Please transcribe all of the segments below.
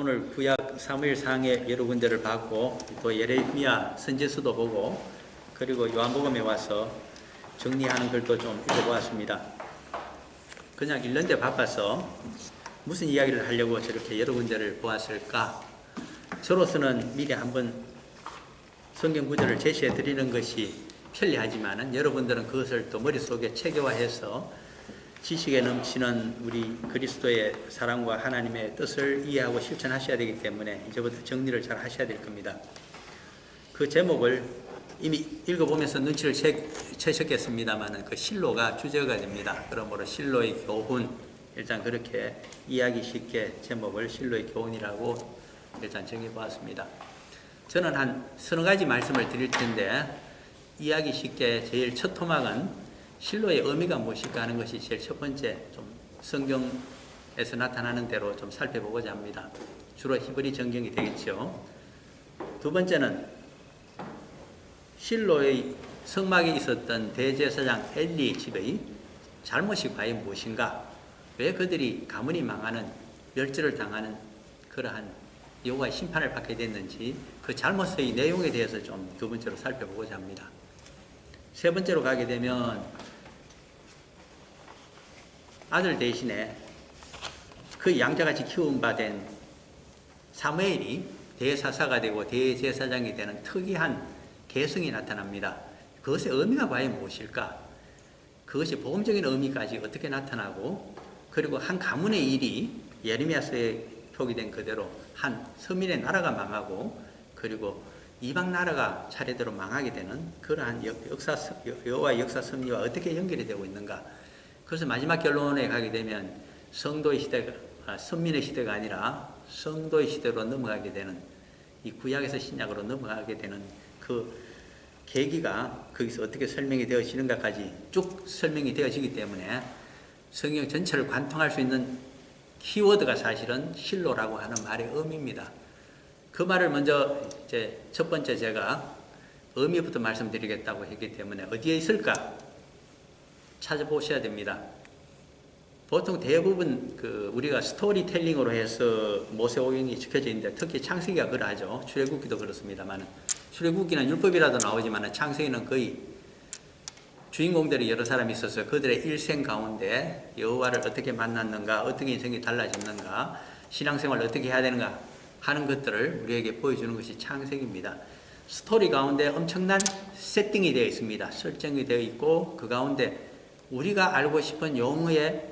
오늘 구약 사무엘상의 여러 군데를 봤고 또 예레미야 선지서도 보고 그리고 요한복음에 와서 정리하는 글도 좀 읽어보았습니다. 그냥 읽는데 바빠서 무슨 이야기를 하려고 저렇게 여러 군데를 보았을까? 저로서는 미리 한번 성경 구절을 제시해 드리는 것이 편리하지만은 여러분들은 그것을 또 머릿속에 체계화해서 지식에 넘치는 우리 그리스도의 사랑과 하나님의 뜻을 이해하고 실천하셔야 되기 때문에 이제부터 정리를 잘 하셔야 될 겁니다. 그 제목을 이미 읽어보면서 눈치를 채셨겠습니다만 그 실로가 주제가 됩니다. 그러므로 실로의 교훈, 일단 그렇게 이해하기 쉽게 제목을 실로의 교훈이라고 일단 정해보았습니다. 저는 한 서너 가지 말씀을 드릴 텐데 이해하기 쉽게 제일 첫 토막은 실로의 의미가 무엇일까 하는 것이 제일 첫 번째 좀 성경에서 나타나는 대로 좀 살펴보고자 합니다. 주로 히브리 성경이 되겠죠. 두 번째는 실로의 성막에 있었던 대제사장 엘리 집의 잘못이 과연 무엇인가? 왜 그들이 가문이 망하는 멸절을 당하는 그러한 여호와의 심판을 받게 됐는지 그 잘못의 내용에 대해서 좀 두 번째로 살펴보고자 합니다. 세 번째로 가게 되면 아들 대신에 그 양자같이 키움받은 사무엘이 대사사가 되고 대제사장이 되는 특이한 개성이 나타납니다. 그것의 의미가 과연 무엇일까? 그것이 복음적인 의미까지 어떻게 나타나고 그리고 한 가문의 일이 예레미야서에 표기된 그대로 한 서민의 나라가 망하고 그리고 이방 나라가 차례대로 망하게 되는 그러한 여호와의 역사 섭리와 어떻게 연결이 되고 있는가? 그래서 마지막 결론에 가게 되면 성도의 시대가 선민의 시대가 아니라 성도의 시대로 넘어가게 되는 이 구약에서 신약으로 넘어가게 되는 그 계기가 거기서 어떻게 설명이 되어지는가까지 쭉 설명이 되어지기 때문에 성경 전체를 관통할 수 있는 키워드가 사실은 실로라고 하는 말의 의미입니다. 그 말을 먼저 이제 첫 번째 제가 의미부터 말씀드리겠다고 했기 때문에 어디에 있을까 찾아보셔야 됩니다. 보통 대부분 우리가 스토리텔링으로 해서 모세오경이 적혀져 있는데 특히 창세기가 그러하죠. 출애굽기도 그렇습니다만 출애굽기는 율법이라도 나오지만 창세기는 거의 주인공들이 여러 사람이 있어서 그들의 일생 가운데 여호와를 어떻게 만났는가, 어떻게 인생이 달라졌는가, 신앙생활을 어떻게 해야 되는가 하는 것들을 우리에게 보여주는 것이 창세기입니다. 스토리 가운데 엄청난 세팅이 되어 있습니다. 설정이 되어 있고 그 가운데 우리가 알고 싶은 용어의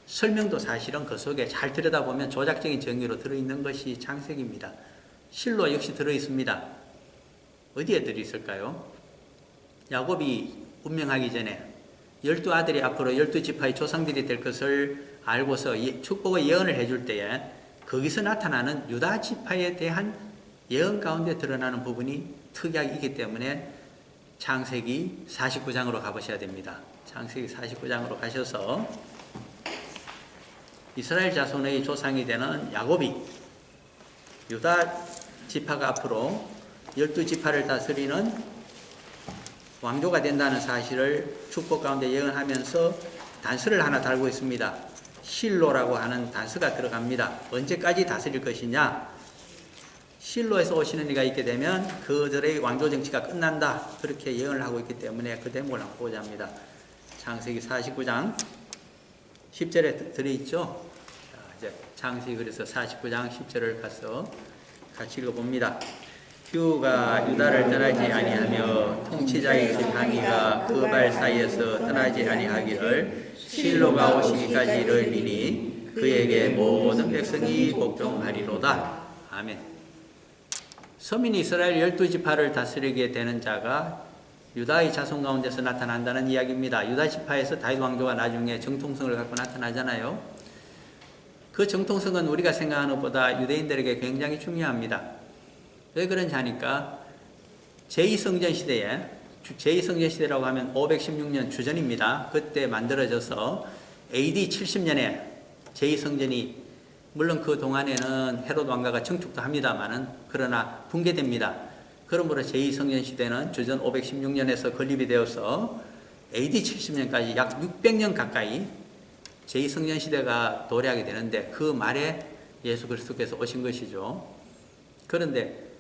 설명도 사실은 그 속에 잘 들여다보면 조작적인 정의로 들어있는 것이 창세기입니다. 실로 역시 들어있습니다. 어디에 들어있을까요? 야곱이 운명하기 전에 12아들이 앞으로 12지파의 조상들이 될 것을 알고서 축복의 예언을 해줄 때에 거기서 나타나는 유다 지파에 대한 예언 가운데 드러나는 부분이 특이하게 있기 때문에 창세기 49장으로 가보셔야 됩니다. 창세기 49장으로 가셔서 이스라엘 자손의 조상이 되는 야곱이 유다 지파가 앞으로 12지파를 다스리는 왕조가 된다는 사실을 축복 가운데 예언하면서 단서를 하나 달고 있습니다. 실로라고 하는 단서가 들어갑니다. 언제까지 다스릴 것이냐? 실로에서 오시는 이가 있게 되면 그들의 왕조 정치가 끝난다. 그렇게 예언을 하고 있기 때문에 그 대목을 한번 보고자 합니다. 창세기 49장 10절에 들어있죠. 이제 창세기 그래서 49장 10절을 가서 같이 읽어봅니다. 휴가 유다를 떠나지 아니하며 통치자의 지팡이가 그 발 사이에서 떠나지 아니하기를 실로가 오시기까지 이르리니 그에게 모든 백성이 복종하리로다. 아멘. 서민 이스라엘 12지파를 다스리게 되는 자가 유다의 자손 가운데서 나타난다는 이야기입니다. 유다 지파에서 다윗 왕조가 나중에 정통성을 갖고 나타나잖아요. 그 정통성은 우리가 생각하는 것보다 유대인들에게 굉장히 중요합니다. 왜 그런지 하니까 제2성전 시대에 제2성전 시대라고 하면 516년 주전입니다. 그때 만들어져서 AD 70년에 제2성전이 물론 그 동안에는 헤롯 왕가가 청축도 합니다만은 그러나 붕괴됩니다. 그러므로 제2성전 시대는 주전 516년에서 건립이 되어서 AD 70년까지 약 600년 가까이 제2성전 시대가 도래하게 되는데 그 말에 예수 그리스도께서 오신 것이죠. 그런데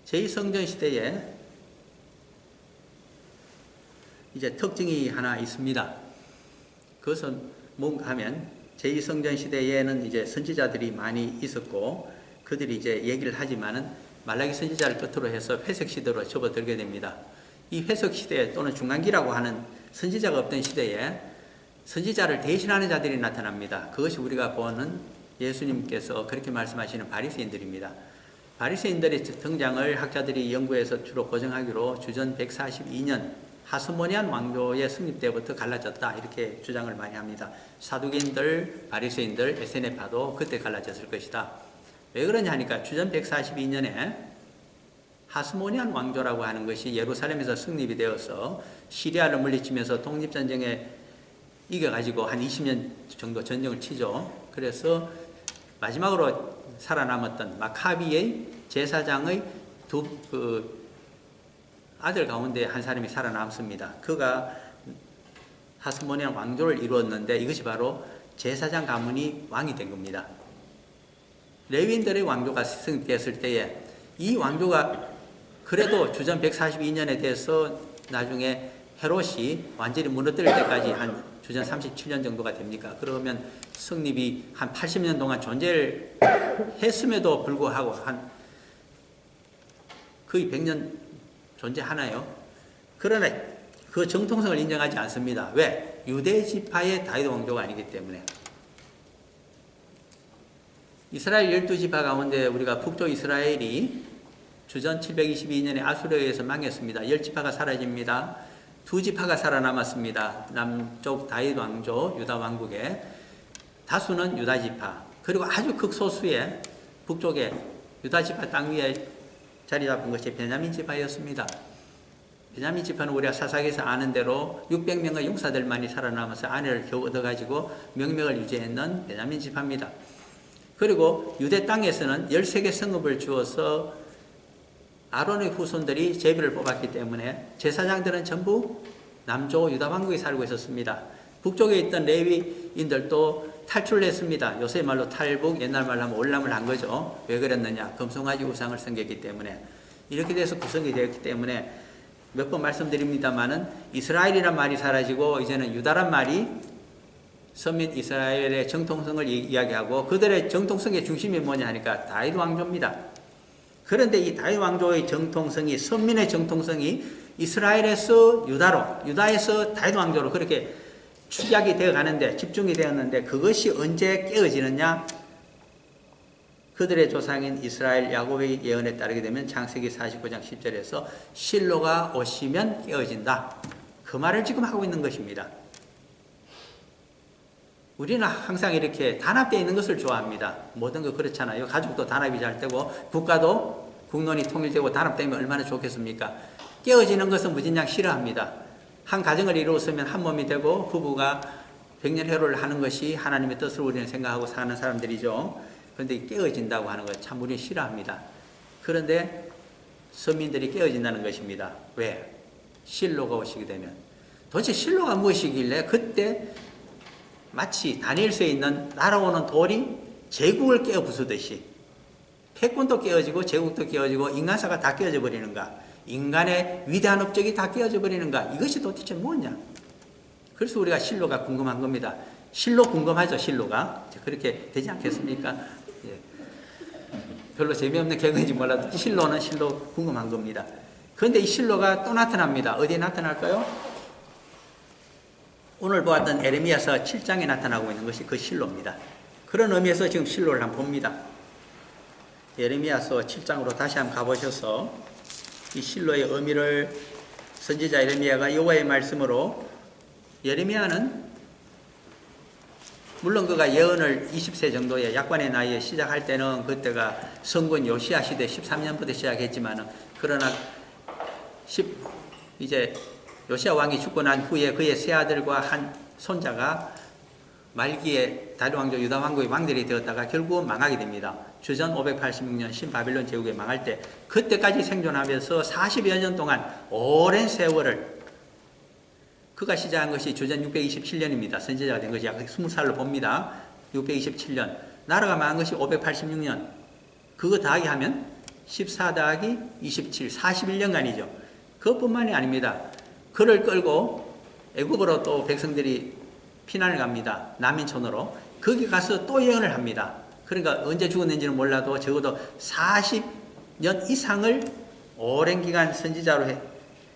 제2성전 시대에 이제 특징이 하나 있습니다. 그것은 뭔가 하면 제2성전 시대에는 이제 선지자들이 많이 있었고 그들이 이제 얘기를 하지만은 말라기 선지자를 끝으로 해서 회색 시대로 접어들게 됩니다. 이 회색 시대 또는 중간기라고 하는 선지자가 없던 시대에 선지자를 대신하는 자들이 나타납니다. 그것이 우리가 보는 예수님께서 그렇게 말씀하시는 바리새인들입니다. 바리새인들의 등장을 학자들이 연구해서 주로 고정하기로 주전 142년 하스모니안 왕조의 승립 때부터 갈라졌다 이렇게 주장을 많이 합니다. 사두개인들, 바리새인들, 에세네파도 그때 갈라졌을 것이다. 왜 그러냐 하니까 주전 142년에 하스모니안 왕조라고 하는 것이 예루살렘에서 승립이 되어서 시리아를 물리치면서 독립전쟁에 이겨가지고 한 20년 정도 전쟁을 치죠. 그래서 마지막으로 살아남았던 마카비의 제사장의 두 아들 가운데 한 사람이 살아남습니다. 그가 하스모니안 왕조를 이루었는데 이것이 바로 제사장 가문이 왕이 된 겁니다. 레위인들의 왕조가 승립됐을 때에 이 왕조가 그래도 주전 142년에 대해서 나중에 헤롯이 완전히 무너뜨릴 때까지 한 주전 37년 정도가 됩니까? 그러면 성립이 한 80년 동안 존재를 했음에도 불구하고 한 거의 100년 존재하나요? 그러나 그 정통성을 인정하지 않습니다. 왜? 유대 지파의 다윗 왕조가 아니기 때문에. 이스라엘 12지파 가운데 우리가 북쪽 이스라엘이 주전 722년에 아수르에 의해서 망했습니다. 10지파가 사라집니다. 2지파가 살아남았습니다. 남쪽 다윗 왕조 유다 왕국에 다수는 유다 지파 그리고 아주 극소수의 북쪽에 유다 지파 땅 위에 자리 잡은 것이 베냐민 지파였습니다. 베냐민 지파는 우리가 사사기에서 아는 대로 600명의 용사들만이 살아남아서 아내를 겨우 얻어가지고 명맥을 유지했는 베냐민 지파입니다. 그리고 유대 땅에서는 13개 성읍을 주어서 아론의 후손들이 제비를 뽑았기 때문에 제사장들은 전부 남쪽 유다 왕국에 살고 있었습니다. 북쪽에 있던 레위인들도 탈출을 했습니다. 요새 말로 탈북, 옛날 말로 하면 올람을 한 거죠. 왜 그랬느냐? 금송아지 우상을 섬겼기 때문에. 이렇게 돼서 구성이 되었기 때문에 몇 번 말씀드립니다만은 이스라엘이란 말이 사라지고 이제는 유다란 말이 선민 이스라엘의 정통성을 이야기하고 그들의 정통성의 중심이 뭐냐 하니까 다윗 왕조입니다. 그런데 이 다윗 왕조의 정통성이 선민의 정통성이 이스라엘에서 유다로 유다에서 다윗 왕조로 그렇게 축약이 되어 가는데 집중이 되었는데 그것이 언제 깨어지느냐? 그들의 조상인 이스라엘 야곱의 예언에 따르게 되면 창세기 49장 10절에서 실로가 오시면 깨어진다. 그 말을 지금 하고 있는 것입니다. 우리는 항상 이렇게 단합되어 있는 것을 좋아합니다. 모든 거 그렇잖아요. 가족도 단합이 잘 되고 국가도 국론이 통일되고 단합되면 얼마나 좋겠습니까? 깨어지는 것은 무진장 싫어합니다. 한 가정을 이루었으면 한 몸이 되고 부부가 백년해로를 하는 것이 하나님의 뜻을 우리는 생각하고 사는 사람들이죠. 그런데 깨어진다고 하는 것 참 우리는 싫어합니다. 그런데 서민들이 깨어진다는 것입니다. 왜? 실로가 오시게 되면. 도대체 실로가 무엇이길래 그때 마치 다니엘서에 있는 날아오는 돌이 제국을 깨어 부수듯이 패권도 깨어지고 제국도 깨어지고 인간사가 다 깨어져 버리는가? 인간의 위대한 업적이 다 깨어져 버리는가? 이것이 도대체 뭐냐? 그래서 우리가 실로가 궁금한 겁니다. 실로 궁금하죠, 실로가. 그렇게 되지 않겠습니까? 예. 별로 재미없는 개그인지 몰라도 실로는 실로 궁금한 겁니다. 그런데 이 실로가 또 나타납니다. 어디에 나타날까요? 오늘 보았던 에레미야서 7장에 나타나고 있는 것이 그 실로입니다. 그런 의미에서 지금 실로를 한번 봅니다. 에레미야서 7장으로 다시 한번 가보셔서 이 실로의 의미를 선지자 에레미야가 여호와의 말씀으로 예레미야는 물론 그가 예언을 20세 정도의 약관의 나이에 시작할 때는 그때가 성군 요시야 시대 13년부터 시작했지만 그러나 이제 요시야 왕이 죽고 난 후에 그의 세 아들과 한 손자가 말기에 다윗 왕조 유다 왕국의 왕들이 되었다가 결국은 망하게 됩니다. 주전 586년 신바빌론 제국에 망할 때 그때까지 생존하면서 40여 년 동안 오랜 세월을 그가 시작한 것이 주전 627년입니다. 선지자가 된 것이 약 20살로 봅니다. 627년. 나라가 망한 것이 586년. 그거 더하기 하면 14 더하기 27, 41년간이죠. 그것뿐만이 아닙니다. 그를 끌고 애굽으로 또 백성들이 피난을 갑니다. 난민촌으로. 거기 가서 또 예언을 합니다. 그러니까 언제 죽었는지는 몰라도 적어도 40년 이상을 오랜 기간 선지자로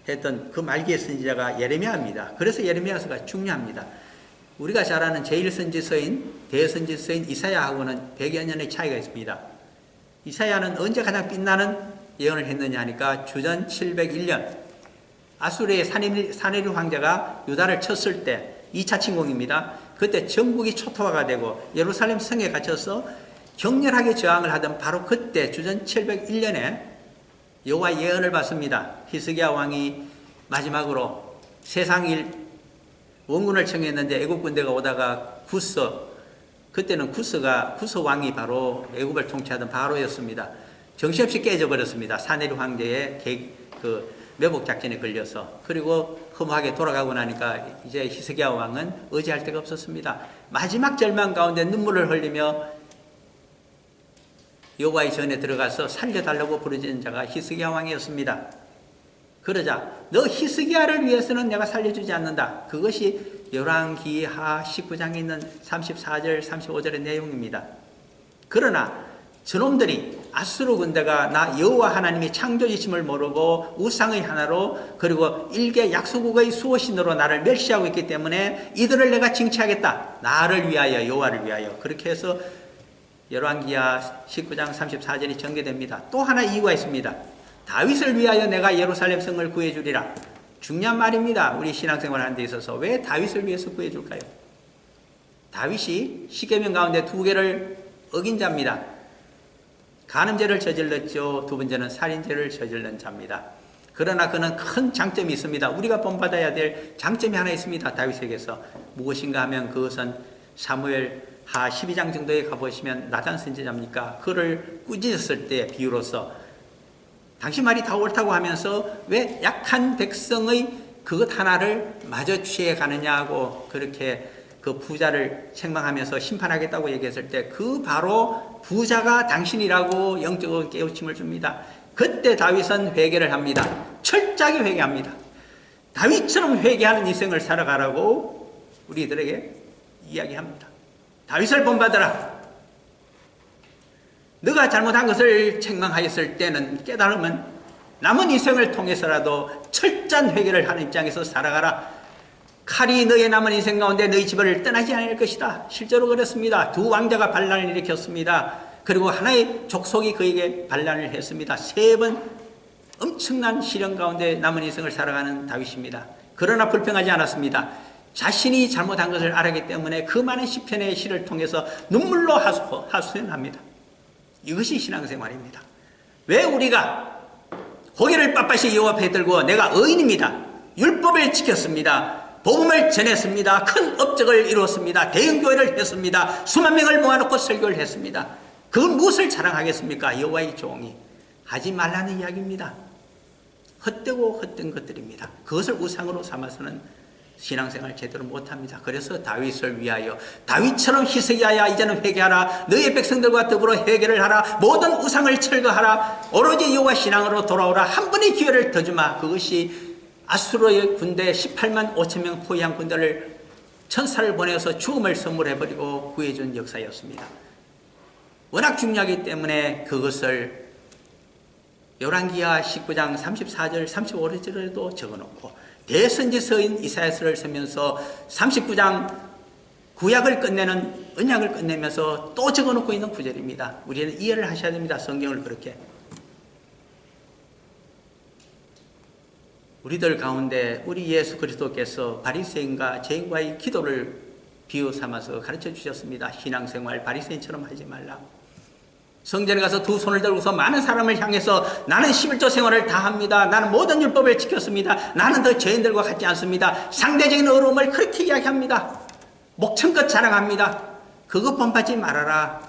했던 그 말기의 선지자가 예레미야입니다. 그래서 예레미야서가 중요합니다. 우리가 잘 아는 제1선지서인 대선지서인 이사야하고는 100여 년의 차이가 있습니다. 이사야는 언제 가장 빛나는 예언을 했느냐 하니까 주전 701년 아수르의 사네립 황제가 유다를 쳤을 때 2차 침공입니다. 그때 전국이 초토화가 되고 예루살렘 성에 갇혀서 격렬하게 저항을 하던 바로 그때 주전 701년에 여호와 예언을 받습니다. 히스기야 왕이 마지막으로 세상일 원군을 청했는데 애국 군대가 오다가 그때는 구스 왕이 바로 애국을 통치하던 바로였습니다. 정신없이 깨져버렸습니다. 사네립 황제의 매복 작전에 걸려서. 그리고 허무하게 돌아가고 나니까 이제 히스기야 왕은 의지할 데가 없었습니다. 마지막 절망 가운데 눈물을 흘리며 여호와의 전에 들어가서 살려달라고 부르짖은 자가 히스기야 왕이었습니다. 그러자 너 히스기야를 위해서는 내가 살려주지 않는다. 그것이 열왕기하 19장에 있는 34절 35절의 내용입니다. 그러나 저놈들이 아수르 군대가 나 여호와 하나님이 창조이심을 모르고 우상의 하나로 그리고 일개 약소국의 수호신으로 나를 멸시하고 있기 때문에 이들을 내가 징치하겠다. 나를 위하여 여호와를 위하여. 그렇게 해서 열왕기하 19장 34절이 전개됩니다. 또 하나 이유가 있습니다. 다윗을 위하여 내가 예루살렘 성을 구해주리라. 중요한 말입니다. 우리 신앙생활 하는 데 있어서 왜 다윗을 위해서 구해줄까요? 다윗이 십계명 가운데 2개를 어긴 자입니다. 간음죄를 저질렀죠. 두 번째는 살인죄를 저질른 자입니다. 그러나 그는 큰 장점이 있습니다. 우리가 본받아야 될 장점이 하나 있습니다. 다윗에게서. 무엇인가 하면 그것은 사무엘 하 12장 정도에 가보시면 나단 선지자입니까? 그를 꾸짖었을 때 비유로서 당신 말이 다 옳다고 하면서 왜 약한 백성의 그것 하나를 마저 취해 가느냐고 그렇게 그 부자를 책망하면서 심판하겠다고 얘기했을 때 그 바로 부자가 당신이라고 영적인 깨우침을 줍니다. 그때 다윗은 회개를 합니다. 철저하게 회개합니다. 다윗처럼 회개하는 인생을 살아가라고 우리들에게 이야기합니다. 다윗을 본받아라. 너가 잘못한 것을 책망하였을 때는 깨달으면 남은 인생을 통해서라도 철저한 회개를 하는 입장에서 살아가라. 칼이 너의 남은 인생 가운데 너희 집을 떠나지 않을 것이다. 실제로 그렇습니다. 2 왕자가 반란을 일으켰습니다. 그리고 하나의 족속이 그에게 반란을 했습니다. 3번 엄청난 시련 가운데 남은 인생을 살아가는 다윗입니다. 그러나 불평하지 않았습니다. 자신이 잘못한 것을 알았기 때문에 그 많은 시편의 시를 통해서 눈물로 하소연합니다. 이것이 신앙생활입니다. 왜 우리가 고개를 빳빳이 여호와 앞에 들고 내가 의인입니다. 율법을 지켰습니다. 복음을 전했습니다. 큰 업적을 이루었습니다. 대형교회를 했습니다. 수만 명을 모아놓고 설교를 했습니다. 그건 무엇을 자랑하겠습니까? 여호와의 종이. 하지 말라는 이야기입니다. 헛되고 헛된 것들입니다. 그것을 우상으로 삼아서는 신앙생활 제대로 못합니다. 그래서 다윗을 위하여 다윗처럼 히스기야야 이제는 회개하라. 너의 백성들과 더불어 회개를 하라. 모든 우상을 철거하라. 오로지 여호와 신앙으로 돌아오라. 한 번의 기회를 더 주마. 그것이 아수르의 군대 18만 5천 명 포위한 군대를 천사를 보내서 죽음을 선물해버리고 구해준 역사였습니다. 워낙 중요하기 때문에 그것을 열왕기하 19장 34절 35절에도 적어놓고 대선지서인 이사야서를 쓰면서 39장 구약을 끝내는 언약을 끝내면서 또 적어놓고 있는 구절입니다. 우리는 이해를 하셔야 됩니다. 성경을 그렇게. 우리들 가운데 우리 예수 그리스도께서 바리새인과 죄인과의 기도를 비유 삼아서 가르쳐 주셨습니다. 신앙생활 바리새인처럼 하지 말라. 성전에 가서 2 손을 들고서 많은 사람을 향해서 나는 11조 생활을 다 합니다. 나는 모든 율법을 지켰습니다. 나는 더 죄인들과 같지 않습니다. 상대적인 어려움을 그렇게 이야기합니다. 목청껏 자랑합니다. 그것 본받지 말아라.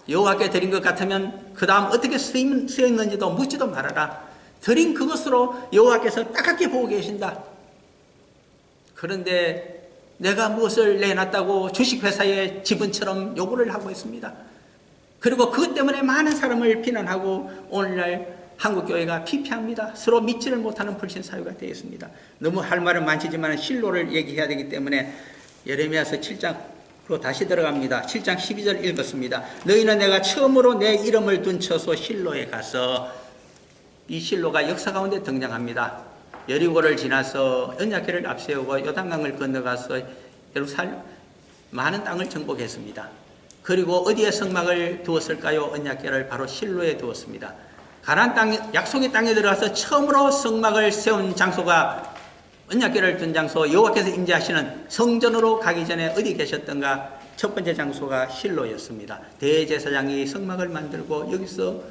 여호와께 드린 것 같으면 그 다음 어떻게 쓰였는지도 묻지도 말아라. 드린 그것으로 여호와께서 따갑게 보고 계신다. 그런데 내가 무엇을 내놨다고 주식회사의 지분처럼 요구를 하고 있습니다. 그리고 그것 때문에 많은 사람을 비난하고 오늘날 한국교회가 피폐합니다. 서로 믿지를 못하는 불신사회가 되었습니다. 너무 할 말은 많지만 실로를 얘기해야 되기 때문에 예레미야서 7장으로 다시 들어갑니다. 7장 12절 읽었습니다. 너희는 내가 처음으로 내 이름을 둔 처소 실로에 가서, 이 실로가 역사 가운데 등장합니다. 여리고를 지나서 언약궤를 앞세우고 요단강을 건너가서 예루살렘 많은 땅을 정복했습니다. 그리고 어디에 성막을 두었을까요? 언약궤를 바로 실로에 두었습니다. 가나안 땅, 약속의 땅에 들어가서 처음으로 성막을 세운 장소가, 언약궤를 둔 장소, 여호와께서 임재하시는 성전으로 가기 전에 어디 계셨던가? 첫 번째 장소가 실로였습니다. 대제사장이 성막을 만들고 여기서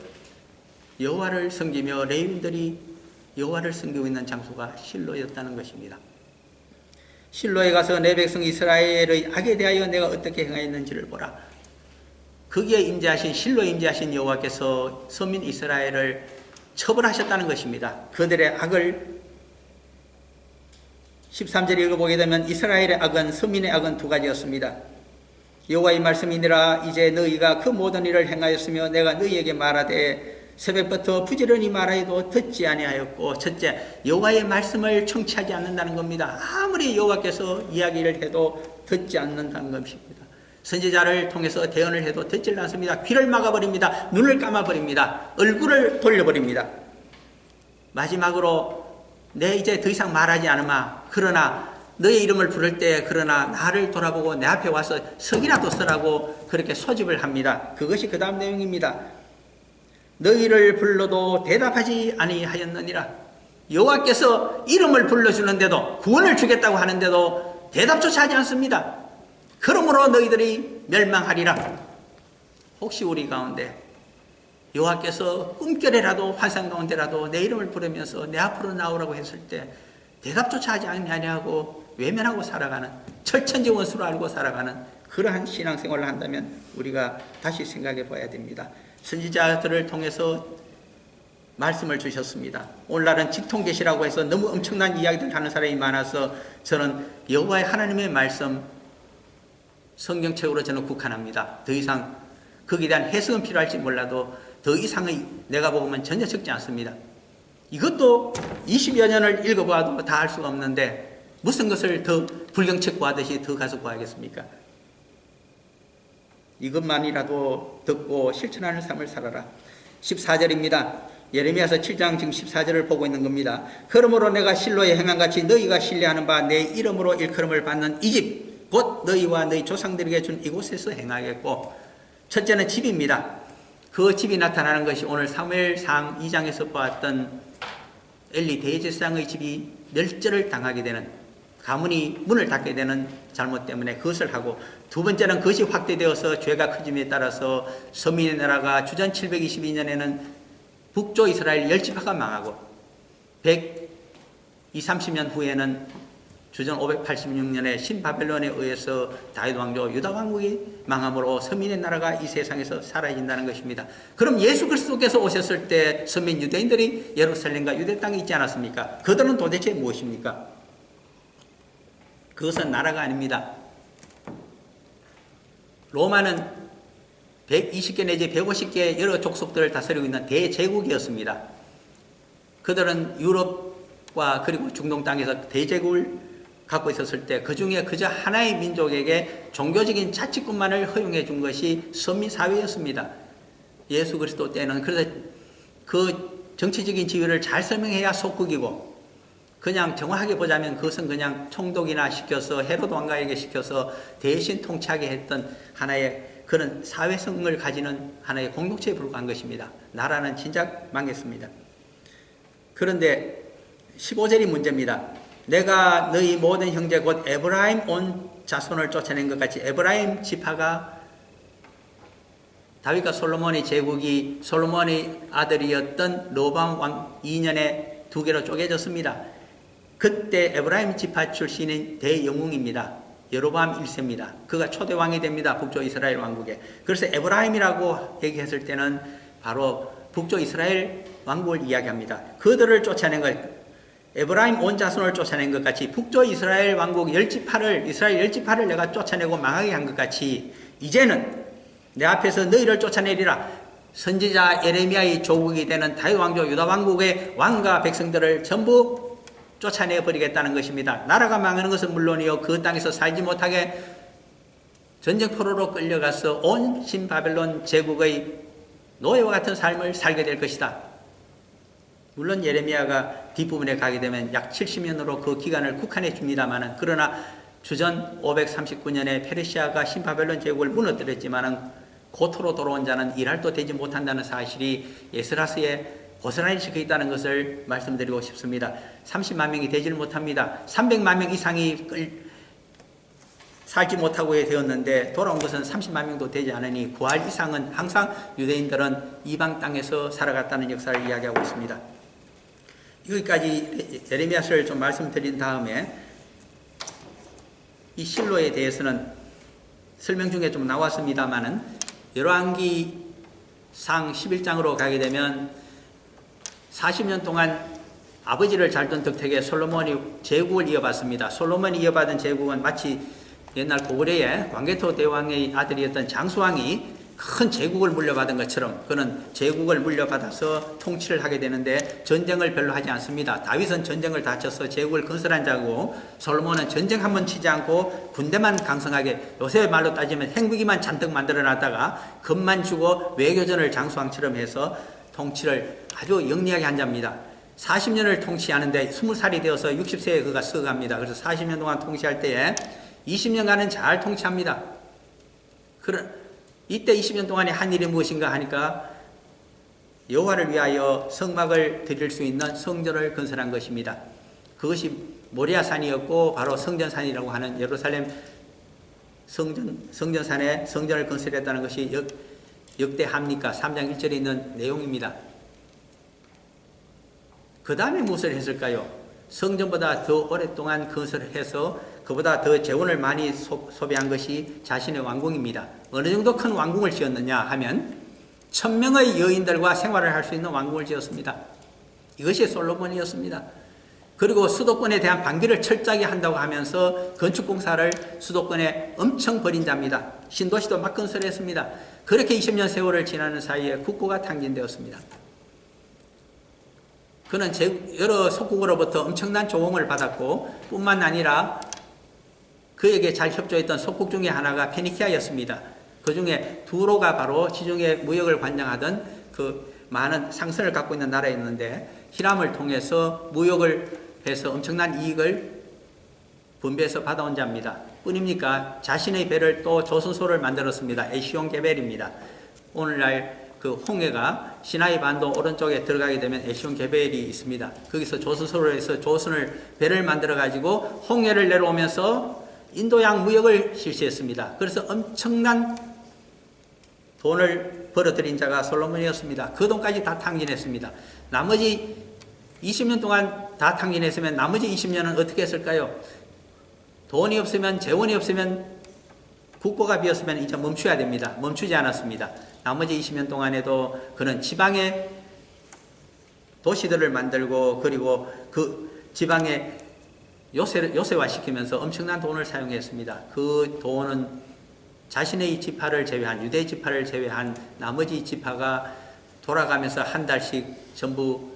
여호와를 섬기며 레위인들이 여호와를 섬기고 있는 장소가 실로였다는 것입니다. 실로에 가서 내 백성 이스라엘의 악에 대하여 내가 어떻게 행하였는지를 보라. 거기에 임재하신, 실로에 임재하신 여호와께서 서민 이스라엘을 처벌하셨다는 것입니다. 그들의 악을 13절 읽어보게 되면 이스라엘의 악은, 서민의 악은 두 가지였습니다. 여호와의 말씀이니라. 이제 너희가 그 모든 일을 행하였으며 내가 너희에게 말하되 새벽부터 부지런히 말하여도 듣지 아니하였고, 첫째, 여호와의 말씀을 청취하지 않는다는 겁니다. 아무리 여호와께서 이야기를 해도 듣지 않는다는 것입니다. 선지자를 통해서 대언을 해도 듣질 않습니다. 귀를 막아버립니다. 눈을 감아버립니다. 얼굴을 돌려버립니다. 마지막으로 내 이제 더 이상 말하지 않으마. 그러나 너의 이름을 부를 때 그러나 나를 돌아보고 내 앞에 와서 석이라도 쓰라고 그렇게 소집을 합니다. 그것이 그 다음 내용입니다. 너희를 불러도 대답하지 아니하였느니라. 여호와께서 이름을 불러주는데도, 구원을 주겠다고 하는데도 대답조차 하지 않습니다. 그러므로 너희들이 멸망하리라. 혹시 우리 가운데 여호와께서 꿈결에라도 환상 가운데라도 내 이름을 부르면서 내 앞으로 나오라고 했을 때 대답조차 하지 아니하고 외면하고 살아가는, 철천지 원수로 알고 살아가는 그러한 신앙생활을 한다면 우리가 다시 생각해 봐야 됩니다. 선지자들을 통해서 말씀을 주셨습니다. 오늘날은 직통계시라고 해서 너무 엄청난 이야기들 하는 사람이 많아서 저는 여호와의 하나님의 말씀, 성경책으로 저는 국한합니다. 더 이상 거기에 대한 해석은 필요할지 몰라도 더 이상의 내가 보면 전혀 적지 않습니다. 이것도 20여 년을 읽어봐도 다 알 수가 없는데 무슨 것을 더 불경책 구하듯이 더 가서 구하겠습니까? 이것만이라도 듣고 실천하는 삶을 살아라. 14절입니다. 예레미야서 7장 지금 14절을 보고 있는 겁니다. 그러므로 내가 실로에 행한같이 너희가 신뢰하는 바 내 이름으로 일컬음을 받는 이 집, 곧 너희와 너희 조상들에게 준 이곳에서 행하겠고, 첫째는 집입니다. 그 집이 나타나는 것이 오늘 사무엘상 2장에서 보았던 엘리 대제사장의 집이 멸절을 당하게 되는, 가문이 문을 닫게 되는 잘못 때문에 그것을 하고, 두 번째는 그것이 확대되어서 죄가 커짐에 따라서 서민의 나라가 주전 722년에는 북조 이스라엘 10지파가 망하고 120~30년 후에는 주전 586년에 신바벨론에 의해서 다윗 왕조 유다 왕국이 망함으로 서민의 나라가 이 세상에서 사라진다는 것입니다. 그럼 예수 그리스도께서 오셨을 때 서민 유대인들이 예루살렘과 유대 땅에 있지 않았습니까? 그들은 도대체 무엇입니까? 그것은 나라가 아닙니다. 로마는 120개 내지 150개 여러 족속들을 다스리고 있는 대제국이었습니다. 그들은 유럽과 그리고 중동 땅에서 대제국을 갖고 있었을 때 그 중에 그저 하나의 민족에게 종교적인 자치권만을 허용해 준 것이 선민사회였습니다. 예수 그리스도 때는. 그래서 그 정치적인 지위를 잘 설명해야 속국이고, 그냥 정확하게 보자면 그것은 그냥 총독이나 시켜서 헤롯 왕가에게 시켜서 대신 통치하게 했던 하나의 그런 사회성을 가지는 하나의 공동체에 불과한 것입니다. 나라는 진작 망했습니다. 그런데 15절이 문제입니다. 내가 너희 모든 형제 곧 에브라임 온 자손을 쫓아낸 것 같이, 에브라임 지파가 다윗과 솔로몬의 제국이 솔로몬의 아들이었던 로밤 왕 2년에 두 개로 쪼개졌습니다. 그때 에브라임 지파 출신인 대영웅입니다. 여로보암 1세입니다. 그가 초대 왕이 됩니다. 북조 이스라엘 왕국에. 그래서 에브라임이라고 얘기했을 때는 바로 북조 이스라엘 왕국을 이야기합니다. 그들을 쫓아낸 것. 에브라임 온 자손을 쫓아낸 것 같이 북조 이스라엘 왕국 이스라엘 열지파를 내가 쫓아내고 망하게 한 것 같이 이제는 내 앞에서 너희를 쫓아내리라. 선지자 예레미야의 조국이 되는 다윗 왕조 유다 왕국의 왕과 백성들을 전부 쫓아내 버리겠다는 것입니다. 나라가 망하는 것은 물론이요 그 땅에서 살지 못하게 전쟁포로로 끌려가서 온 신바벨론 제국의 노예와 같은 삶을 살게 될 것이다. 물론 예레미야가 뒷부분에 가게 되면 약 70년으로 그 기간을 국한해 줍니다마는 그러나 주전 539년에 페르시아가 신바벨론 제국을 무너뜨렸지만은 고토로 돌아온 자는 일할도 되지 못한다는 사실이 에스라스에 고스란히 적혀 있다는 것을 말씀드리고 싶습니다. 30만 명이 되지를 못합니다. 300만 명 이상이 살지 못하고 되었는데 돌아온 것은 30만 명도 되지 않으니 구할 이상은 항상 유대인들은 이방 땅에서 살아갔다는 역사를 이야기하고 있습니다. 여기까지 예레미야서를 좀 말씀드린 다음에 이 실로에 대해서는 설명 중에 좀 나왔습니다만은 열왕기상 11장으로 가게 되면 40년 동안 아버지를 잘 둔 덕택에 솔로몬이 제국을 이어받습니다. 솔로몬이 이어받은 제국은 마치 옛날 고구려의 광개토 대왕의 아들이었던 장수왕이 큰 제국을 물려받은 것처럼 그는 제국을 물려받아서 통치를 하게 되는데 전쟁을 별로 하지 않습니다. 다윗은 전쟁을 다 쳐서 제국을 건설한 자고 솔로몬은 전쟁 한번 치지 않고 군대만 강성하게 요새 말로 따지면 행비기만 잔뜩 만들어 놨다가 겁만 주고 외교전을 장수왕처럼 해서 통치를 아주 영리하게 한 자입니다. 40년을 통치하는데 20살이 되어서 60세에 그가 서갑니다. 그래서 40년 동안 통치할 때에 20년간은 잘 통치합니다. 이때 20년 동안에 한 일이 무엇인가 하니까 여호와를 위하여 성막을 드릴 수 있는 성전을 건설한 것입니다. 그것이 모리아산이었고 바로 성전산이라고 하는 예루살렘 성전산에 성전을 건설했다는 것이 역대합니까 3장 1절에 있는 내용입니다. 그 다음에 무엇을 했을까요? 성전보다 더 오랫동안 건설을 해서 그보다 더 재원을 많이 소비한 것이 자신의 왕궁입니다. 어느 정도 큰 왕궁을 지었느냐 하면 1000명의 여인들과 생활을 할 수 있는 왕궁을 지었습니다. 이것이 솔로몬이었습니다. 그리고 수도권에 대한 방비를 철저하게 한다고 하면서 건축공사를 수도권에 엄청 벌인 자입니다. 신도시도 막 건설했습니다. 그렇게 20년 세월을 지나는 사이에 국고가 탕진되었습니다. 그는 여러 속국으로부터 엄청난 조공을 받았고 뿐만 아니라 그에게 잘 협조했던 속국 중에 하나가 페니키아였습니다. 그 중에 두로가 바로 시중에 무역을 관장하던 그 많은 상선을 갖고 있는 나라였는데 히람을 통해서 무역을 해서 엄청난 이익을 분배해서 받아온 자입니다. 뿐입니까? 자신의 배를 또 조선소를 만들었습니다. 에시온게벨입니다. 오늘날 그 홍해가 시나이 반도 오른쪽에 들어가게 되면 에시온게벨이 있습니다. 거기서 조선소를 해서 배를 만들어 가지고 홍해를 내려오면서 인도양 무역을 실시했습니다. 그래서 엄청난 돈을 벌어들인 자가 솔로몬이었습니다. 그 돈까지 다 탕진했습니다. 나머지 20년 동안 다 탕진했으면 나머지 20년은 어떻게 했을까요? 돈이 없으면 재원이 없으면 국고가 비었으면 이제 멈춰야 됩니다. 멈추지 않았습니다. 나머지 20년 동안에도 그는 지방의 도시들을 만들고 그리고 그 지방에 요새화시키면서 엄청난 돈을 사용했습니다. 그 돈은 자신의 지파를 제외한 유대 지파를 제외한 나머지 지파가 돌아가면서 한 달씩 전부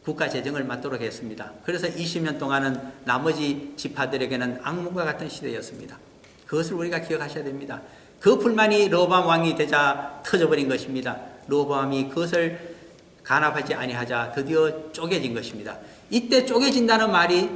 국가 재정을 맡도록 했습니다. 그래서 20년 동안은 나머지 지파들에게는 악몽과 같은 시대였습니다. 그것을 우리가 기억하셔야 됩니다. 그 불만이 르호보암 왕이 되자 터져버린 것입니다. 르호보암이 그것을 간합하지 아니하자 드디어 쪼개진 것입니다. 이때 쪼개진다는 말이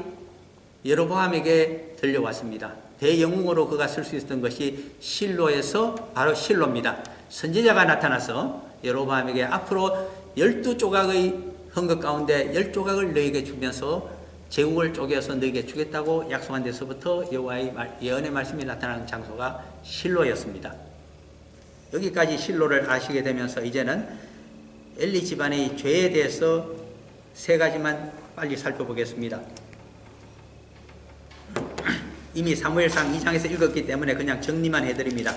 여로보암에게 들려왔습니다. 대영웅으로 그가 쓸 수 있었던 것이 실로에서 바로 실로입니다. 선지자가 나타나서 여로보암에게 앞으로 12조각의 헌금 가운데 10조각을 너에게 주면서 제국을 쪼개서 너에게 주겠다고 약속한 데서부터 여호와의 예언의 말씀이 나타나는 장소가 실로였습니다. 여기까지 실로를 아시게 되면서 이제는 엘리 집안의 죄에 대해서 세 가지만 빨리 살펴보겠습니다. 이미 사무엘상 2장에서 읽었기 때문에 그냥 정리만 해드립니다.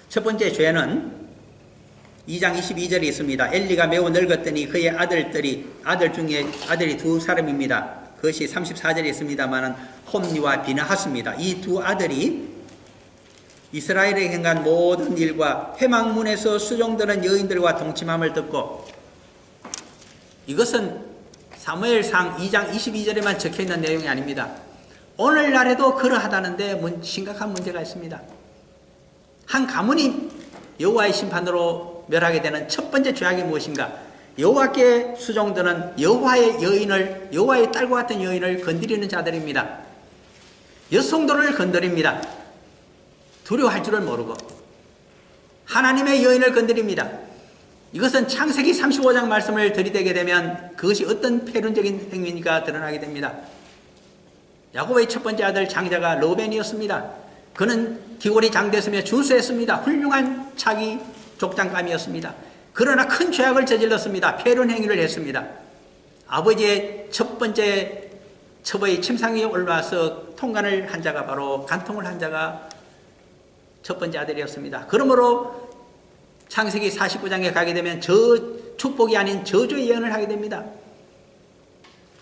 첫 번째 죄는 2장 22절에 있습니다. 엘리가 매우 늙었더니 그의 아들 중에 아들이 두 사람입니다. 그것이 34절에 있습니다만 홈니와 비나하스입니다. 이 두 아들이 이스라엘에 행한 모든 일과 회막문에서 수종드는 여인들과 동침함을 듣고, 이것은 사무엘상 2장 22절에만 적혀있는 내용이 아닙니다. 오늘날에도 그러하다는데 심각한 문제가 있습니다. 한 가문이 여호와의 심판으로 멸하게 되는 첫 번째 죄악이 무엇인가? 여호와께 수종드는 여호와의 딸과 같은 여인을 건드리는 자들입니다. 여성들을 건드립니다. 두려워할 줄을 모르고 하나님의 여인을 건드립니다. 이것은 창세기 35장 말씀을 들이대게 되면 그것이 어떤 패륜적인 행위가 드러나게 됩니다. 야곱의 첫 번째 아들 장자가 르우벤이었습니다. 그는 기골이 장됐으며 준수했습니다. 훌륭한 차기 족장감이었습니다. 그러나 큰 죄악을 저질렀습니다. 패륜 행위를 했습니다. 아버지의 첫 번째 첩의 침상에 올라와서 통간을 한 자가 바로 간통을 한 자가 첫 번째 아들이었습니다. 그러므로 창세기 49장에 가게 되면 축복이 아닌 저주의 예언을 하게 됩니다.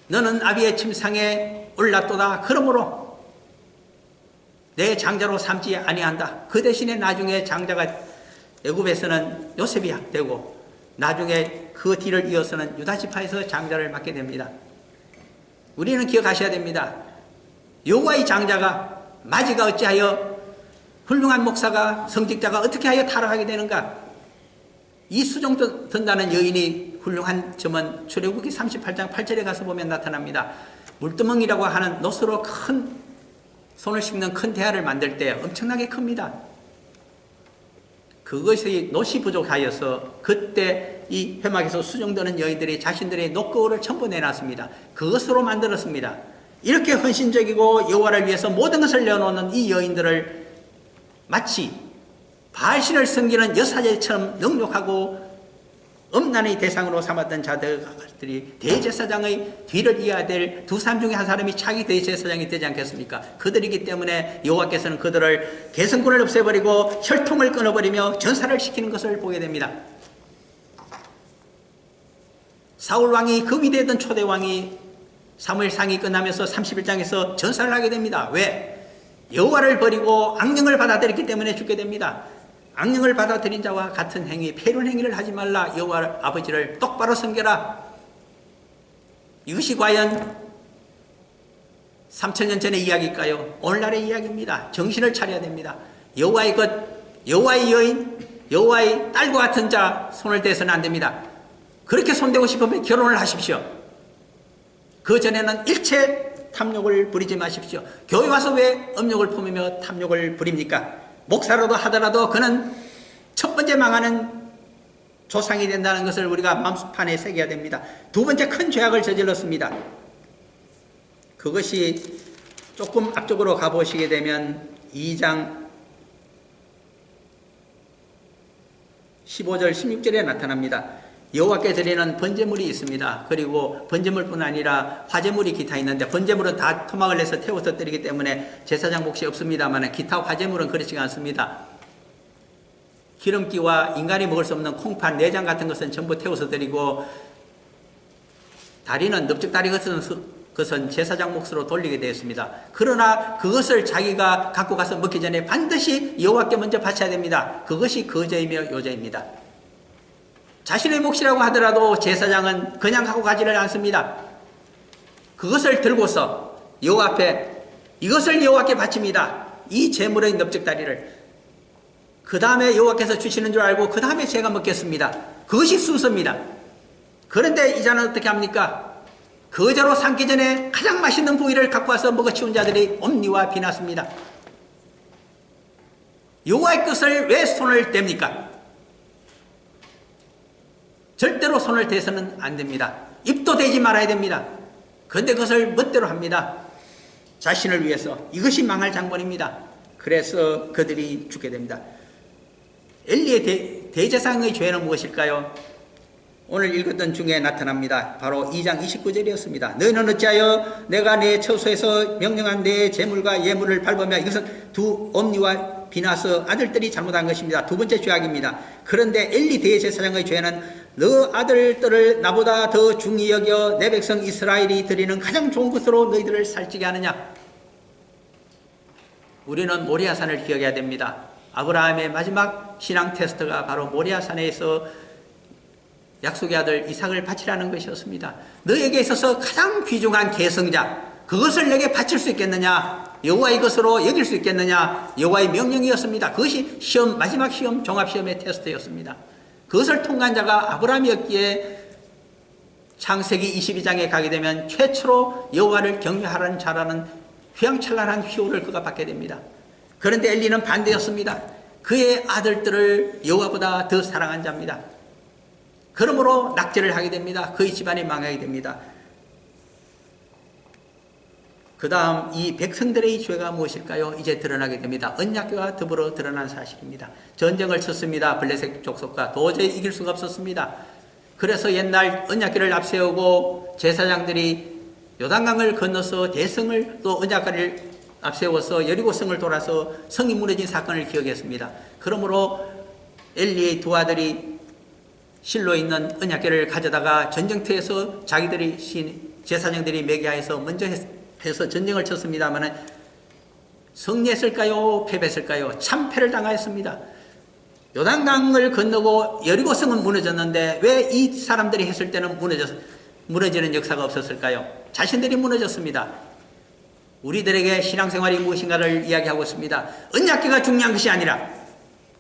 너는 아비의 침상에 올랐도다. 그러므로 내 장자로 삼지 아니한다. 그 대신에 나중에 장자가 애굽에서는 요셉이 되고 나중에 그 뒤를 이어서는 유다 지파에서 장자를 맡게 됩니다. 우리는 기억하셔야 됩니다. 여호와의 장자가 마지가 어찌하여 훌륭한 목사가 성직자가 어떻게 하여 타락하게 되는가? 이 수종 든다는 여인이 훌륭한 점은 출애굽기 38장 8절에 가서 보면 나타납니다. 물두멍이라고 하는 노스로 큰 손을 씻는 큰 대야를 만들 때 엄청나게 큽니다. 그것이 놋이 부족하여서 그때 이 회막에서 수종드는 여인들이 자신들의 녹거울을 전부 내놨습니다. 그것으로 만들었습니다. 이렇게 헌신적이고 여호와를 위해서 모든 것을 내어놓는 이 여인들을 마치 바알신을 섬기는 여사제처럼 능욕하고 엄난의 대상으로 삼았던 자들이 대제사장의 뒤를 이어야 될 두 사람 중에 한 사람이 차기 대제사장이 되지 않겠습니까? 그들이기 때문에 여호와께서는 그들을 개성군을 없애버리고 혈통을 끊어버리며 전사를 시키는 것을 보게 됩니다. 사울 왕이 그 위대했던 초대 왕이 사무엘상이 끝나면서 31장에서 전사를 하게 됩니다. 왜? 여호와를 버리고 악령을 받아들였기 때문에 죽게 됩니다. 악령을 받아들인 자와 같은 행위, 패륜 행위를 하지 말라. 여호와 아버지를 똑바로 섬겨라. 이것이 과연 3000년 전의 이야기일까요? 오늘날의 이야기입니다. 정신을 차려야 됩니다. 여호와의 것, 여호와의 여인, 여호와의 딸과 같은 자 손을 대서는 안 됩니다. 그렇게 손대고 싶으면 결혼을 하십시오. 그 전에는 일체 탐욕을 부리지 마십시오. 교회 와서 왜 음욕을 품으며 탐욕을 부립니까? 목사로도 하더라도 그는 첫 번째 망하는 조상이 된다는 것을 우리가 마음판에 새겨야 됩니다. 두 번째 큰 죄악을 저질렀습니다. 그것이 조금 앞쪽으로 가보시게 되면 2장 15절 16절에 나타납니다. 여호와께 드리는 번제물이 있습니다. 그리고 번제물뿐 아니라 화제물이 기타 있는데 번제물은 다 토막을 내서 태워서 드리기 때문에 제사장 몫이 없습니다만 기타 화제물은 그렇지 않습니다. 기름기와 인간이 먹을 수 없는 콩팥, 내장 같은 것은 전부 태워서 드리고 다리는 넓적다리 것은 제사장 몫으로 돌리게 되었습니다. 그러나 그것을 자기가 갖고 가서 먹기 전에 반드시 여호와께 먼저 바쳐야 됩니다. 그것이 거제이며 요제입니다. 자신의 몫이라고 하더라도 제사장은 그냥 갖고 가지를 않습니다. 그것을 들고서 여호와 앞에 이것을 여호와께 바칩니다. 이 제물의 넓적다리를. 그 다음에 여호와께서 주시는 줄 알고 그 다음에 제가 먹겠습니다. 그것이 순서입니다. 그런데 이 자는 어떻게 합니까? 거제로 삼기 전에 가장 맛있는 부위를 갖고 와서 먹어치운 자들이 옴니와 비났습니다. 여호와의 것을 왜 손을 댑니까? 절대로 손을 대서는 안 됩니다. 입도 대지 말아야 됩니다. 그런데 그것을 멋대로 합니다. 자신을 위해서. 이것이 망할 장본입니다. 그래서 그들이 죽게 됩니다. 엘리의 대제사장의 죄는 무엇일까요? 오늘 읽었던 중에 나타납니다. 바로 2장 29절이었습니다. 너희는 어찌하여 내가 내 처소에서 명령한 내 제물과 예물을 밟으며 이것은 두 옴니와 비나스 아들들이 잘못한 것입니다. 두 번째 죄악입니다. 그런데 엘리 대제사장의 죄는 너 아들들을 나보다 더 중히 여겨 내 백성 이스라엘이 드리는 가장 좋은 것으로 너희들을 살찌게 하느냐. 우리는 모리아산을 기억해야 됩니다. 아브라함의 마지막 신앙 테스트가 바로 모리아산에서 약속의 아들 이삭을 바치라는 것이었습니다. 너에게 있어서 가장 귀중한 계승자, 그것을 내게 바칠 수 있겠느냐? 여호와의 것으로 여길 수 있겠느냐? 여호와의 명령이었습니다. 그것이 시험, 마지막 시험, 종합시험의 테스트였습니다. 그것을 통과한 자가 아브라함이었기에 창세기 22장에 가게 되면 최초로 여호와를 경외하라는 자라는 휘황찬란한 휘호를 그가 받게 됩니다. 그런데 엘리는 반대였습니다. 그의 아들들을 여호와보다 더 사랑한 자입니다. 그러므로 낙제를 하게 됩니다. 그의 집안이 망하게 됩니다. 그 다음 이 백성들의 죄가 무엇일까요? 이제 드러나게 됩니다. 언약궤와 더불어 드러난 사실입니다. 전쟁을 쳤습니다. 블레셋 족속과 도저히 이길 수가 없었습니다. 그래서 옛날 언약궤를 앞세우고 제사장들이 요단강을 건너서 대성을 또 언약궤를 앞세워서 여리고성을 돌아서 성이 무너진 사건을 기억했습니다. 그러므로 엘리의 두 아들이 실로 있는 언약궤를 가져다가 전쟁터에서 자기들이 제사장들이 매개하여서 먼저 해서 전쟁을 쳤습니다만 승리했을까요? 패배했을까요? 참패를 당하였습니다. 요단강을 건너고 여리고성은 무너졌는데 왜 이 사람들이 했을 때는 무너지는 역사가 없었을까요? 자신들이 무너졌습니다. 우리들에게 신앙생활이 무엇인가를 이야기하고 있습니다. 언약궤가 중요한 것이 아니라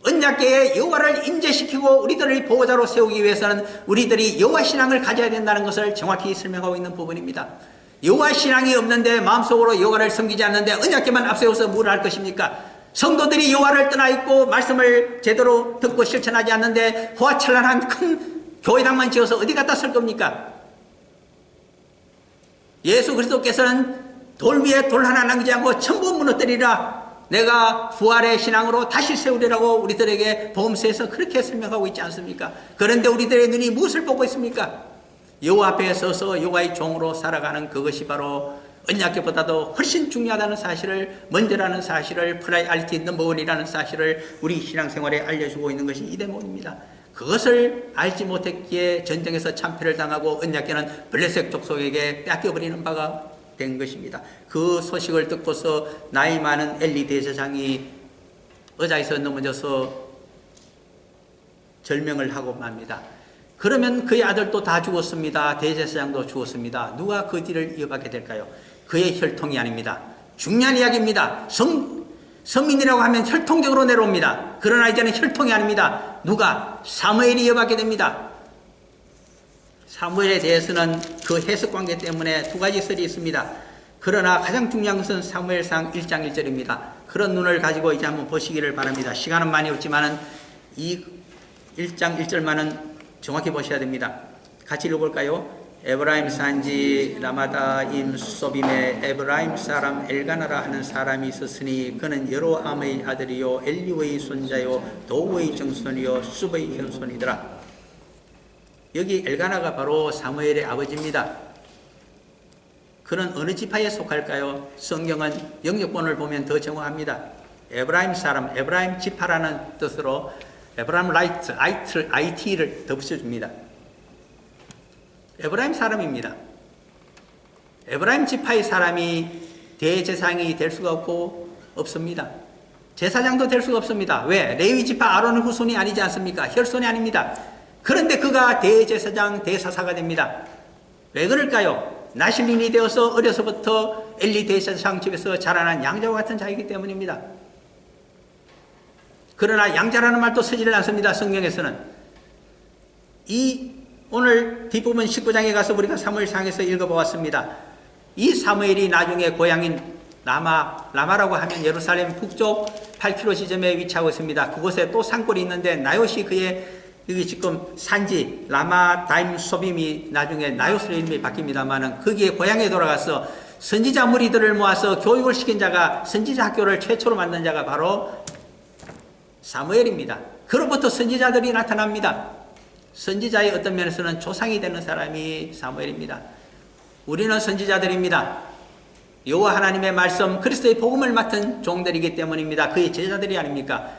언약궤에 여호와를 임재시키고 우리들을 보호자로 세우기 위해서는 우리들이 여호와 신앙을 가져야 된다는 것을 정확히 설명하고 있는 부분입니다. 여호와 신앙이 없는데 마음속으로 여호와를 섬기지 않는데 언약궤만 앞세워서 뭘 할 것입니까? 성도들이 여호와를 떠나 있고 말씀을 제대로 듣고 실천하지 않는데 호화찬란한 큰 교회당만 지어서 어디 갖다 쓸 겁니까? 예수 그리스도께서는 돌 위에 돌 하나 남기지 않고 전부 무너뜨리라. 내가 부활의 신앙으로 다시 세우리라고 우리들에게 복음서에서 그렇게 설명하고 있지 않습니까? 그런데 우리들의 눈이 무엇을 보고 있습니까? 여호와 앞에 서서 여호와의 종으로 살아가는 그것이 바로 언약궤보다도 훨씬 중요하다는 사실을, 먼저라는 사실을, 프라이어리티 넘버원이라는 사실을 우리 신앙생활에 알려주고 있는 것이 이 대목입니다. 그것을 알지 못했기에 전쟁에서 참패를 당하고 언약궤는 블레셋 족속에게 뺏겨버리는 바가 된 것입니다. 그 소식을 듣고서 나이 많은 엘리 대제사장이 의자에서 넘어져서 절명을 하고 맙니다. 그러면 그의 아들도 다 죽었습니다. 대제사장도 죽었습니다. 누가 그 뒤를 이어받게 될까요? 그의 혈통이 아닙니다. 중요한 이야기입니다. 선민이라고 하면 혈통적으로 내려옵니다. 그러나 이제는 혈통이 아닙니다. 누가? 사무엘이 이어받게 됩니다. 사무엘에 대해서는 그 해석 관계 때문에 두 가지 설이 있습니다. 그러나 가장 중요한 것은 사무엘상 1장 1절입니다. 그런 눈을 가지고 이제 한번 보시기를 바랍니다. 시간은 많이 없지만은 이 1장 1절만은 정확히 보셔야 됩니다. 같이 읽어볼까요? 에브라임 산지 라마다임 소빔에 에브라임 사람 엘가나라 하는 사람이 있었으니 그는 여로암의 아들이요 엘리의 손자요 도우의 정손이요 숲의 현손이더라. 여기 엘가나가 바로 사무엘의 아버지입니다. 그는 어느 지파에 속할까요? 성경은 영역본을 보면 더 정확합니다. 에브라임 사람, 에브라임 지파라는 뜻으로 에브라임 라이트, IT를 덧붙여줍니다. 에브라임 사람입니다. 에브라임 지파의 사람이 대제사장이 될 수가 없습니다. 제사장도 될 수가 없습니다. 왜? 레위 지파 아론의 후손이 아니지 않습니까? 혈손이 아닙니다. 그런데 그가 대제사장, 대사사가 됩니다. 왜 그럴까요? 나실린이 되어서 어려서부터 엘리 대제사장 집에서 자라난 양자와 같은 자이기 때문입니다. 그러나 양자라는 말도 쓰지를 않습니다. 성경에서는. 오늘 뒷부분 19장에 가서 우리가 사무엘상에서 읽어보았습니다. 이 사무엘이 나중에 고향인 라마라고 하면 예루살렘 북쪽 8km 지점에 위치하고 있습니다. 그곳에 또 산골이 있는데 나요시 여기 지금 산지 라마다임 소빔이 나중에 나요스로 이름이 바뀝니다만은 거기에 고향에 돌아가서 선지자 무리들을 모아서 교육을 시킨 자가, 선지자 학교를 최초로 만든 자가 바로 사무엘입니다. 그로부터 선지자들이 나타납니다. 선지자의 어떤 면에서는 조상이 되는 사람이 사무엘입니다. 우리는 선지자들입니다. 여호와 하나님의 말씀 그리스도의 복음을 맡은 종들이기 때문입니다. 그의 제자들이 아닙니까?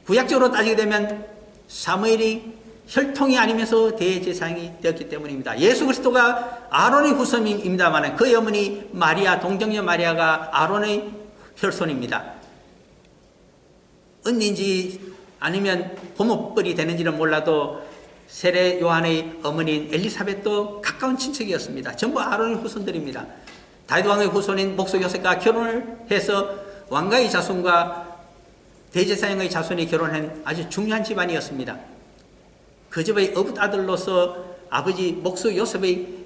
구약적으로 따지게 되면 사무엘이 혈통이 아니면서 대제사장이 되었기 때문입니다. 예수 그리스도가 아론의 후손입니다만 그의 어머니 마리아, 동정녀 마리아가 아론의 혈손입니다. 언니인지 아니면 고모뻘이 되는지는 몰라도 세례 요한의 어머니인 엘리사벳도 가까운 친척이었습니다. 전부 아론의 후손들입니다. 다윗 왕의 후손인 목소 요셉과 결혼을 해서 왕가의 자손과 대제사장의 자손이 결혼한 아주 중요한 집안이었습니다. 그 집의 어붓 아들로서 아버지 목소 요셉의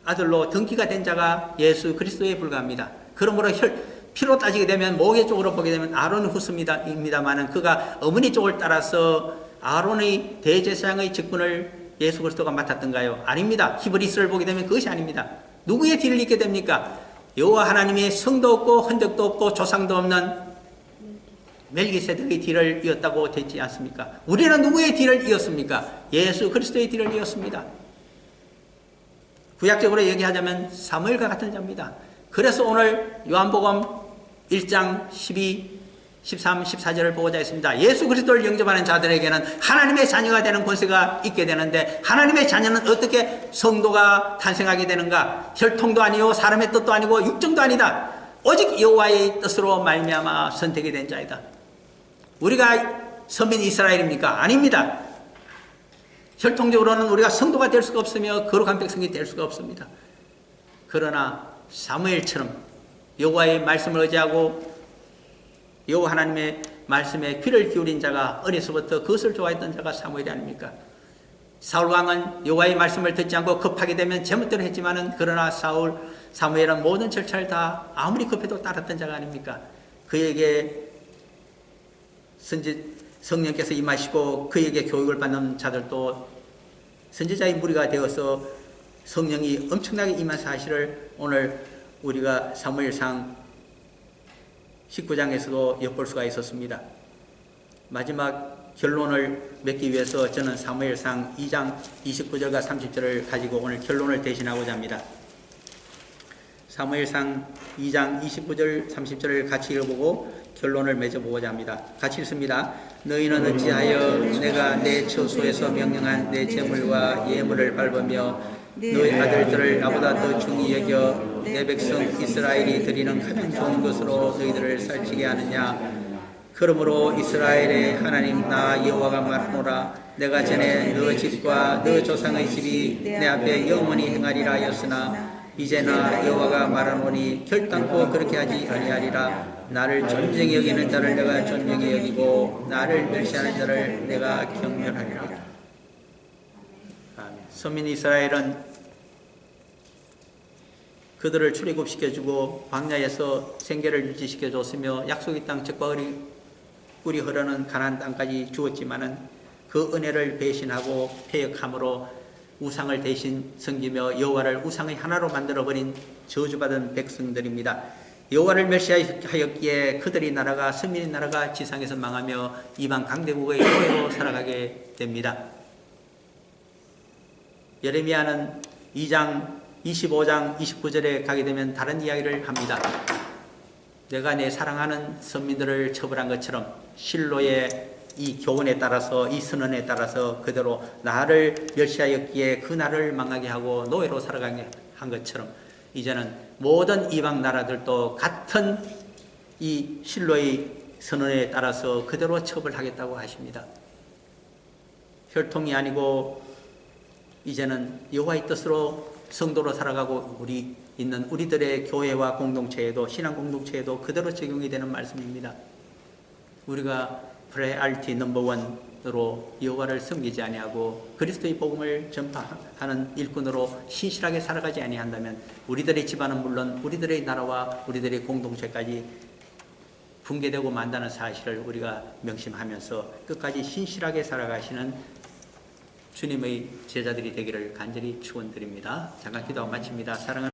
아들로 등기가 된 자가 예수 그리스도에 불과합니다. 그러므로 피로 따지게 되면 모계 쪽으로 보게 되면 아론의 후손입니다만 그가 어머니 쪽을 따라서 아론의 대제사장의 직분을 예수 그리스도가 맡았던가요? 아닙니다. 히브리서를 보게 되면 그것이 아닙니다. 누구의 뒤를 잇게 됩니까? 여호와 하나님의 성도 없고 흔적도 없고 조상도 없는 멜기세덱의 뒤를 이었다고 되지 않습니까? 우리는 누구의 뒤를 이었습니까? 예수 그리스도의 뒤를 이었습니다. 구약적으로 얘기하자면 사무엘과 같은 자입니다. 그래서 오늘 요한복음 1장 12, 13, 14절을 보고자 했습니다. 예수 그리스도를 영접하는 자들에게는 하나님의 자녀가 되는 권세가 있게 되는데 하나님의 자녀는 어떻게 성도가 탄생하게 되는가? 혈통도 아니요 사람의 뜻도 아니고 육정도 아니다. 오직 여호와의 뜻으로 말미암아 선택이 된 자이다. 우리가 선민 이스라엘입니까? 아닙니다. 혈통적으로는 우리가 성도가 될 수가 없으며 거룩한 백성이 될 수가 없습니다. 그러나 사무엘처럼 여호와의 말씀을 의지하고 여호와 하나님의 말씀에 귀를 기울인 자가 어려서부터 그것을 좋아했던 자가 사무엘이 아닙니까? 사울왕은 여호와의 말씀을 듣지 않고 급하게 되면 제멋대로 했지만은 그러나 사무엘은 모든 절차를 다 아무리 급해도 따랐던 자가 아닙니까? 그에게 성령께서 임하시고 그에게 교육을 받는 자들도 선지자의 무리가 되어서 성령이 엄청나게 임한 사실을 오늘 우리가 사무엘상 19장에서도 엿볼 수가 있었습니다. 마지막 결론을 맺기 위해서 저는 사무엘상 2장 29절과 30절을 가지고 오늘 결론을 대신하고자 합니다. 사무엘상 2장 29절 30절을 같이 읽어보고 결론을 맺어보고자 합니다. 같이 읽습니다. 너희는 어찌하여 내가 내 처소에서 명령한 내 제물과 예물을 밟으며 너희 아들들을 나보다 더 중히 여겨 내 백성 이스라엘이 드리는 가장 좋은 것으로 너희들을 살찌게 하느냐? 그러므로 이스라엘의 하나님 나 여호와가 말하노라. 내가 전에 너 집과 너 조상의 집이 내 앞에 영원히 행하리라 하였으나 이제 나 여호와가 말하노니 결단코 그렇게 하지 아니하리라. 나를 존경히 여기는 자를 내가 존경히 여기고 나를 멸시하는 자를 내가 경멸하리라. 아멘. 선민 이스라엘은 그들을 출애굽시켜주고 광야에서 생계를 유지시켜줬으며 약속의 땅 적과 꿀이 흐르는 가나안 땅까지 주었지만은 그 은혜를 배신하고 패역함으로 우상을 대신 섬기며 여호와를 우상의 하나로 만들어버린 저주받은 백성들입니다. 여호와를 멸시하였기에 그들의 나라가 선민의 나라가 지상에서 망하며 이방 강대국의 노예로 살아가게 됩니다. 예레미야는 2장 25장 29절에 가게 되면 다른 이야기를 합니다. 내가 내 사랑하는 선민들을 처벌한 것처럼 실로의 이 교훈에 따라서 이 선언에 따라서 그대로 나를 멸시하였기에 그 나라를 망하게 하고 노예로 살아가게 한 것처럼 이제는 모든 이방 나라들도 같은 이 실로의 선언에 따라서 그대로 처벌하겠다고 하십니다. 혈통이 아니고 이제는 여호와의 뜻으로 성도로 살아가고 있는 우리들의 교회와 공동체에도 신앙 공동체에도 그대로 적용이 되는 말씀입니다. 우리가 프라이어리티 넘버원으로 여호와를 섬기지 아니하고 그리스도의 복음을 전파하는 일꾼으로 신실하게 살아가지 아니한다면 우리들의 집안은 물론 우리들의 나라와 우리들의 공동체까지 붕괴되고 만다는 사실을 우리가 명심하면서 끝까지 신실하게 살아가시는 주님의 제자들이 되기를 간절히 축원드립니다. 잠깐 기도하고 마칩니다. 사랑하는